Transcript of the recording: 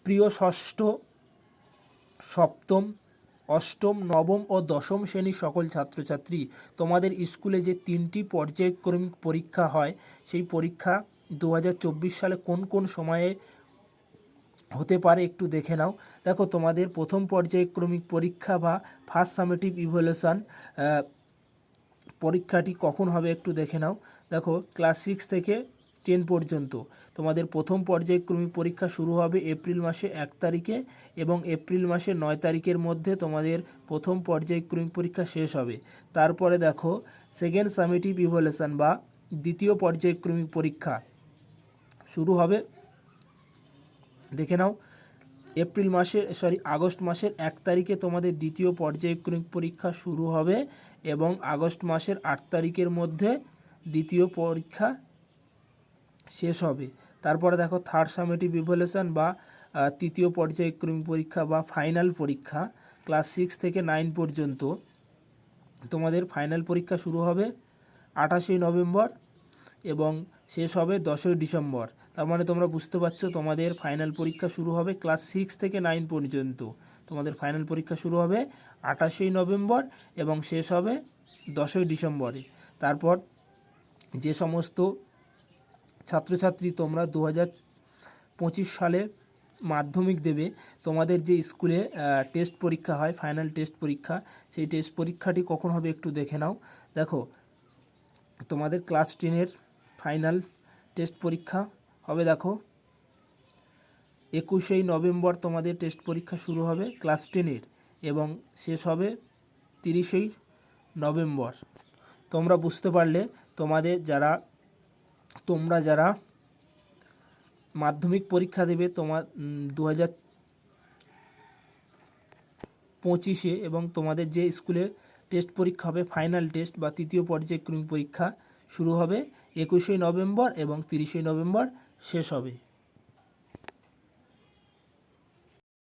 প্রিয় ষষ্ঠ, সপ্তম, অষ্টম, নবম ও দশম শ্রেণীর সকল ছাত্রছাত্রী, তোমাদের স্কুলে যে 3টি পর্যায়ক্রমিক পরীক্ষা হয় সেই পরীক্ষা 2024 সালে কোন কোন সময়ে হতে পারে একটু দেখে নাও। দেখো, তোমাদের প্রথম পর্যায়ক্রমিক পরীক্ষা বা ফার্স্ট সামেটিভ ইভ্যালুয়েশন পরীক্ষাটি কখন হবে একটু দেখে নাও। দেখো, ক্লাস 6 থেকে 10 পর্যন্ত তোমাদের প্রথম পর্যায়ক্রমিক পরীক্ষা শুরু হবে এপ্রিল মাসে 1 তারিখে এবং এপ্রিল মাসের 9 তারিখের মধ্যে তোমাদের প্রথম পর্যায়ক্রমিক পরীক্ষা শেষ হবে। তারপরে দেখো, সেকেন্ড সামেটিভ ইভ্যালুয়েশন বা দ্বিতীয় পর্যায়ক্রমিক পরীক্ষা শুরু হবে, দেখে নাও, আগস্ট মাসের 1 তারিখে তোমাদের দ্বিতীয় পর্যায়ক্রমিক পরীক্ষা শুরু হবে এবং আগস্ট মাসের 8 তারিখের মধ্যে দ্বিতীয় পরীক্ষা শেষ হবে। তারপরে দেখো, থার্ড সামেটিভ ইভ্যালুয়েশন বা তৃতীয় পর্যায়ক্রমিক পরীক্ষা বা ফাইনাল পরীক্ষা ক্লাস 6 থেকে 9 পর্যন্ত তোমাদের ফাইনাল পরীক্ষা শুরু হবে 28 নভেম্বর এবং শেষ হবে 10 ডিসেম্বর। তার মানে তোমরা বুঝতে পারছো, তোমাদের ফাইনাল পরীক্ষা শুরু হবে ক্লাস 6 থেকে 9 পর্যন্ত তোমাদের ফাইনাল পরীক্ষা শুরু হবে 28 নভেম্বর এবং শেষ হবে 10 ডিসেম্বরে। তারপর যে সমস্ত ছাত্রছাত্রী তোমরা 2025 সালে মাধ্যমিক দেবে, তোমাদের যে স্কুলে টেস্ট পরীক্ষা হয়, ফাইনাল টেস্ট পরীক্ষা, সেই টেস্ট পরীক্ষাটি কখন হবে একটু দেখে নাও। দেখো, তোমাদের ক্লাস 10-এর ফাইনাল টেস্ট পরীক্ষা হবে, দেখো 21 নভেম্বর তোমাদের টেস্ট পরীক্ষা শুরু হবে ক্লাস 10-এর এবং শেষ হবে 30 নভেম্বর। তোমরা বুঝতে পারলে, তোমরা যারা মাধ্যমিক পরীক্ষা দেবে তোমার 2025 এবং তোমাদের যে স্কুলে টেস্ট পরীক্ষা হবে ফাইনাল টেস্ট বা তৃতীয় পর্যায়ক্রমিক পরীক্ষা শুরু হবে 21 নভেম্বর এবং 30 নভেম্বর শেষ হবে।